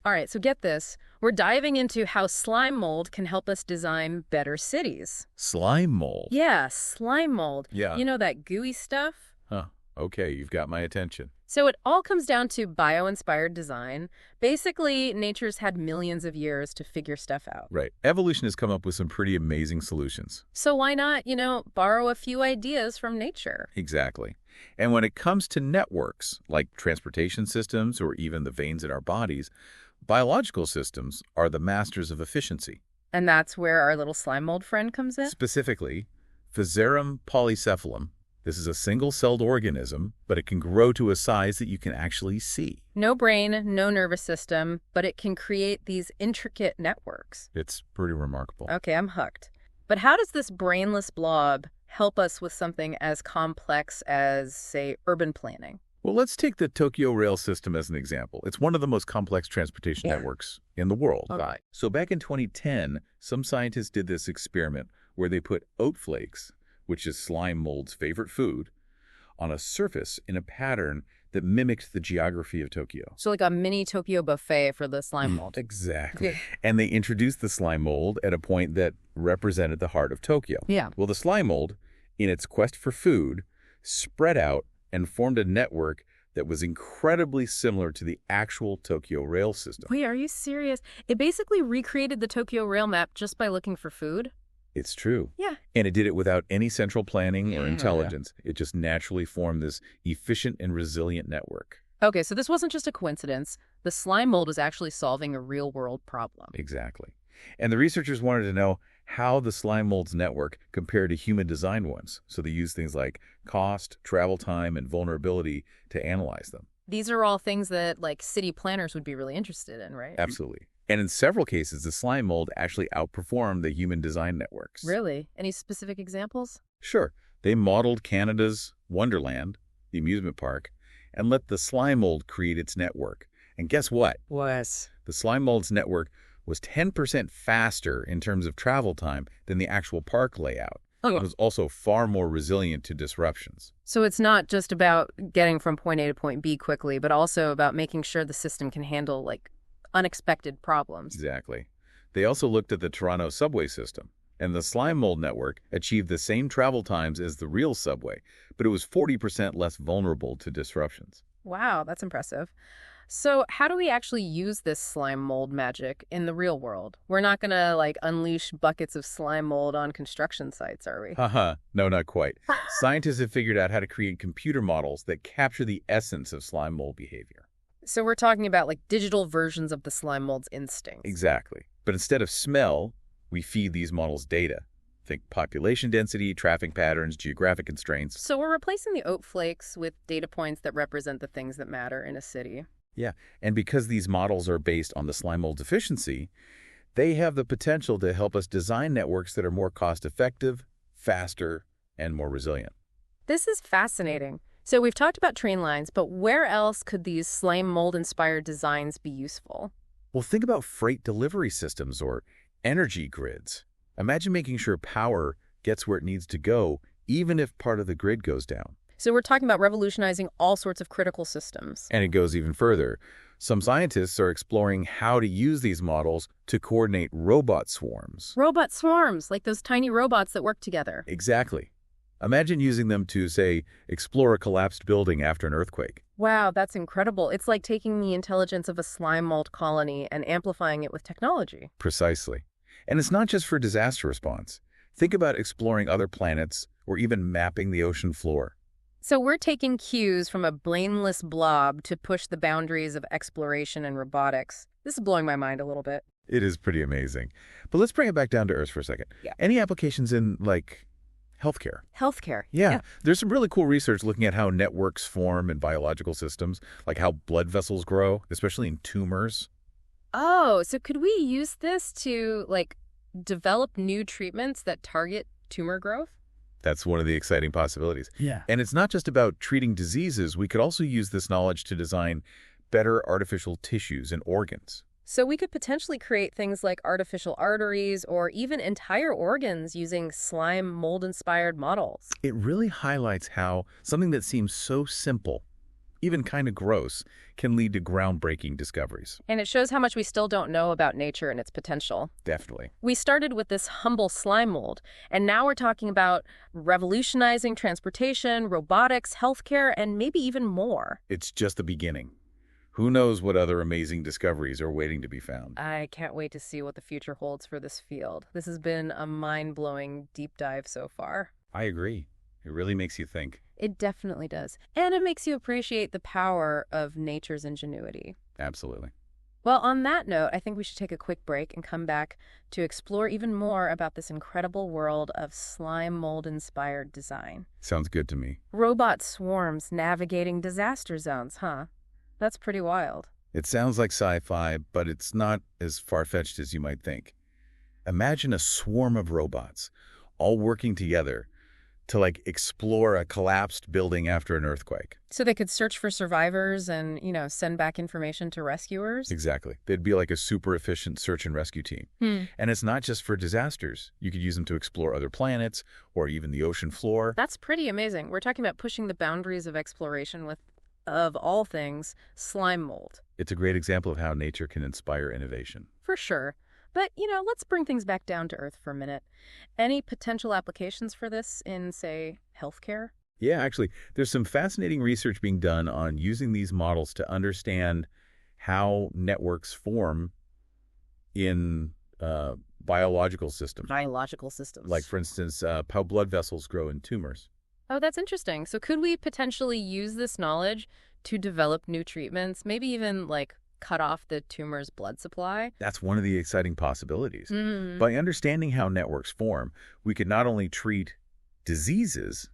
All right, so get this. We're diving into how slime mold can help us design better cities. Slime mold. Yeah, slime mold. Yeah. You know that gooey stuff? Huh. Okay, you've got my attention. So it all comes down to bio-inspired design. Basically, nature's had millions of years to figure stuff out. Right. Evolution has come up with some pretty amazing solutions. So why not, borrow a few ideas from nature? Exactly. And when it comes to networks, like transportation systems or even the veins in our bodies, biological systems are the masters of efficiency. And that's where our little slime mold friend comes in? Specifically, Physarum polycephalum. This is a single-celled organism, but it can grow to a size that you can actually see. No brain, no nervous system, but it can create these intricate networks. It's pretty remarkable. Okay, I'm hooked. But how does this brainless blob help us with something as complex as, say, urban planning? Well, let's take the Tokyo rail system as an example. It's one of the most complex transportation networks in the world. Okay. So back in 2010, some scientists did this experiment where they put oat flakes, which is slime mold's favorite food, on a surface in a pattern that mimicked the geography of Tokyo. So like a mini Tokyo buffet for the slime mold. Exactly. And they introduced the slime mold at a point that represented the heart of Tokyo. Yeah. Well, the slime mold, in its quest for food, spread out and formed a network that was incredibly similar to the actual Tokyo rail system. Wait, are you serious? It basically recreated the Tokyo rail map just by looking for food? It's true. Yeah. And it did it without any central planning or intelligence. It just naturally formed this efficient and resilient network. Okay, so this wasn't just a coincidence. The slime mold was actually solving a real-world problem. Exactly. And the researchers wanted to know how the slime mold's network compared to human-designed ones. So they used things like cost, travel time, and vulnerability to analyze them. These are all things that, like, city planners would be really interested in, right? Absolutely. And in several cases, the slime mold actually outperformed the human design networks. Really? Any specific examples? Sure. They modeled Canada's Wonderland, the amusement park, and let the slime mold create its network. And guess what? What? The slime mold's network was 10% faster in terms of travel time than the actual park layout. It was also far more resilient to disruptions. So it's not just about getting from point A to point B quickly, but also about making sure the system can handle, like, unexpected problems. Exactly. They also looked at the Toronto subway system, and the slime mold network achieved the same travel times as the real subway, but it was 40% less vulnerable to disruptions. Wow, that's impressive. So how do we actually use this slime mold magic in the real world? We're not going to, like, unleash buckets of slime mold on construction sites, are we? Haha, no, not quite. Scientists have figured out how to create computer models that capture the essence of slime mold behavior. So we're talking about, like, digital versions of the slime mold's instincts. Exactly. But instead of smell, we feed these models data. Think population density, traffic patterns, geographic constraints. So we're replacing the oat flakes with data points that represent the things that matter in a city. Yeah, and because these models are based on the slime mold's efficiency, they have the potential to help us design networks that are more cost-effective, faster, and more resilient. This is fascinating. So we've talked about train lines, but where else could these slime mold-inspired designs be useful? Well, think about freight delivery systems or energy grids. Imagine making sure power gets where it needs to go, even if part of the grid goes down. So we're talking about revolutionizing all sorts of critical systems. And it goes even further. Some scientists are exploring how to use these models to coordinate robot swarms. Robot swarms, like those tiny robots that work together. Exactly. Imagine using them to, say, explore a collapsed building after an earthquake. Wow, that's incredible. It's like taking the intelligence of a slime mold colony and amplifying it with technology. Precisely. And it's not just for disaster response. Think about exploring other planets or even mapping the ocean floor. So we're taking cues from a brainless blob to push the boundaries of exploration and robotics. This is blowing my mind a little bit. It is pretty amazing. But let's bring it back down to Earth for a second. Yeah. Any applications in, like, healthcare? Healthcare. Yeah. There's some really cool research looking at how networks form in biological systems, like how blood vessels grow, especially in tumors. Oh, so could we use this to, like, develop new treatments that target tumor growth? That's one of the exciting possibilities. Yeah. And it's not just about treating diseases. We could also use this knowledge to design better artificial tissues and organs. So we could potentially create things like artificial arteries or even entire organs using slime mold-inspired models. It really highlights how something that seems so simple even kind of gross, can lead to groundbreaking discoveries. And it shows how much we still don't know about nature and its potential. Definitely. We started with this humble slime mold, and now we're talking about revolutionizing transportation, robotics, healthcare, and maybe even more. It's just the beginning. Who knows what other amazing discoveries are waiting to be found? I can't wait to see what the future holds for this field. This has been a mind-blowing deep dive so far. I agree. It really makes you think. It definitely does. And it makes you appreciate the power of nature's ingenuity. Absolutely. Well, on that note, I think we should take a quick break and come back to explore even more about this incredible world of slime mold-inspired design. Sounds good to me. Robot swarms navigating disaster zones, huh? That's pretty wild. It sounds like sci-fi, but it's not as far-fetched as you might think. Imagine a swarm of robots all working together to explore a collapsed building after an earthquake. So they could search for survivors and, send back information to rescuers? Exactly. They'd be like a super efficient search and rescue team. And it's not just for disasters. You could use them to explore other planets or even the ocean floor. That's pretty amazing. We're talking about pushing the boundaries of exploration with, of all things, slime mold. It's a great example of how nature can inspire innovation. For sure. But, let's bring things back down to earth for a minute. Any potential applications for this in, say, healthcare? Yeah, actually, there's some fascinating research being done on using these models to understand how networks form in biological systems. Biological systems. Like, for instance, how blood vessels grow in tumors. Oh, that's interesting. So could we potentially use this knowledge to develop new treatments, maybe even, cut off the tumor's blood supply? That's one of the exciting possibilities. By understanding how networks form, we could not only treat diseases,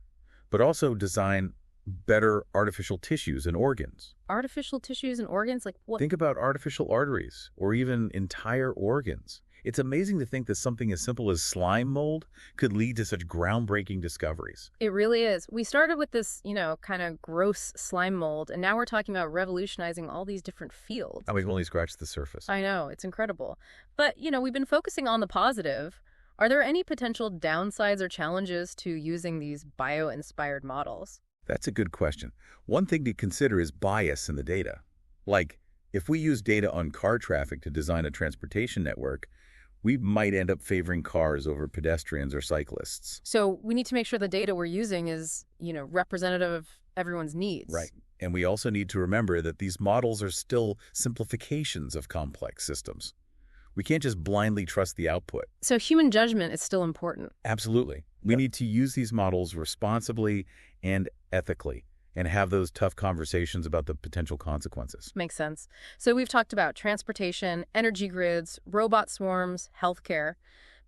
but also design better artificial tissues and organs. Artificial tissues and organs? Like what? Think about artificial arteries or even entire organs. It's amazing to think that something as simple as slime mold could lead to such groundbreaking discoveries. It really is. We started with this, kind of gross slime mold, and now we're talking about revolutionizing all these different fields. And we've only scratched the surface. I know, it's incredible. But, we've been focusing on the positive. Are there any potential downsides or challenges to using these bio-inspired models? That's a good question. One thing to consider is bias in the data. Like, if we use data on car traffic to design a transportation network, we might end up favoring cars over pedestrians or cyclists. So we need to make sure the data we're using is, representative of everyone's needs. Right. And we also need to remember that these models are still simplifications of complex systems. We can't just blindly trust the output. So human judgment is still important. Absolutely. We need to use these models responsibly and ethically and have those tough conversations about the potential consequences. Makes sense. So we've talked about transportation, energy grids, robot swarms, healthcare.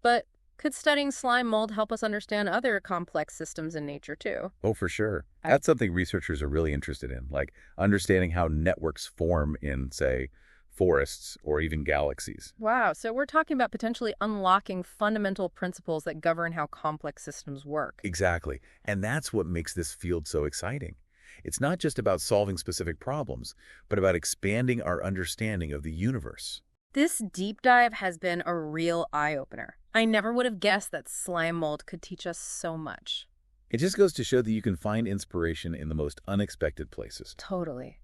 But could studying slime mold help us understand other complex systems in nature, too? Oh, for sure. That's something researchers are really interested in, like understanding how networks form in, say, forests or even galaxies. Wow. So we're talking about potentially unlocking fundamental principles that govern how complex systems work. Exactly. And that's what makes this field so exciting. It's not just about solving specific problems, but about expanding our understanding of the universe. This deep dive has been a real eye-opener. I never would have guessed that slime mold could teach us so much. It just goes to show that you can find inspiration in the most unexpected places. Totally.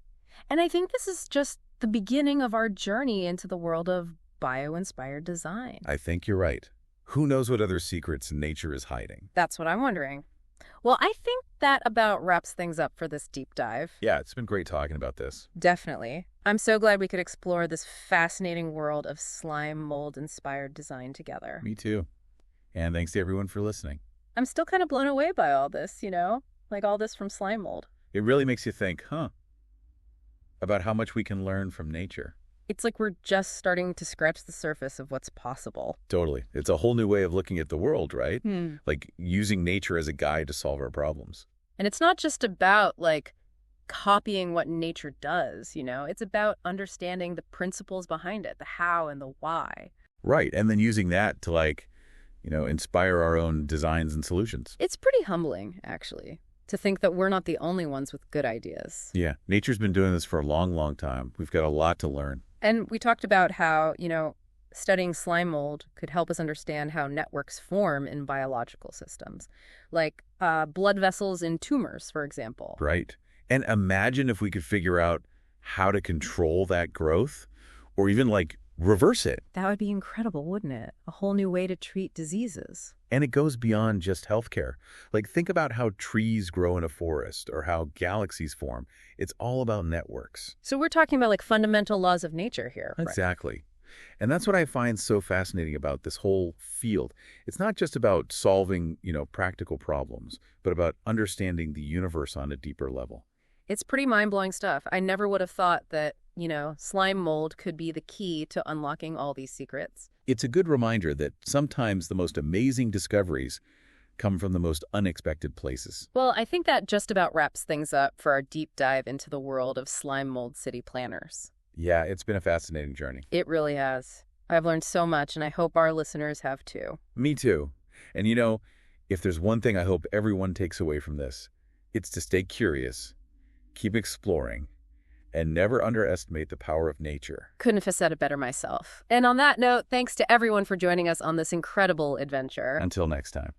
And I think this is just the beginning of our journey into the world of bio-inspired design. I think you're right. Who knows what other secrets nature is hiding? That's what I'm wondering. Well, I think that about wraps things up for this deep dive. Yeah, it's been great talking about this. Definitely. I'm so glad we could explore this fascinating world of slime mold-inspired design together. Me too. And thanks to everyone for listening. I'm still kind of blown away by all this, like all this from slime mold. It really makes you think, about how much we can learn from nature. It's like we're just starting to scratch the surface of what's possible. Totally. It's a whole new way of looking at the world, right? Like using nature as a guide to solve our problems. And it's not just about, copying what nature does, It's about understanding the principles behind it, the how and the why. Right. And then using that to, inspire our own designs and solutions. It's pretty humbling, actually, to think that we're not the only ones with good ideas. Yeah. Nature's been doing this for a long, long time. We've got a lot to learn. And we talked about how, studying slime mold could help us understand how networks form in biological systems, like blood vessels in tumors, for example. Right. And imagine if we could figure out how to control that growth or even, like, reverse it. That would be incredible, wouldn't it? A whole new way to treat diseases. And it goes beyond just healthcare. Like, think about how trees grow in a forest or how galaxies form. It's all about networks. So we're talking about like fundamental laws of nature here. Right? Exactly. And that's what I find so fascinating about this whole field. It's not just about solving, practical problems, but about understanding the universe on a deeper level. It's pretty mind-blowing stuff. I never would have thought that, slime mold could be the key to unlocking all these secrets. It's a good reminder that sometimes the most amazing discoveries come from the most unexpected places. Well, I think that just about wraps things up for our deep dive into the world of slime mold city planners. Yeah, it's been a fascinating journey. It really has. I've learned so much, and I hope our listeners have too. Me too. And if there's one thing I hope everyone takes away from this, it's to stay curious, keep exploring, and never underestimate the power of nature. Couldn't have said it better myself. And on that note, thanks to everyone for joining us on this incredible adventure. Until next time.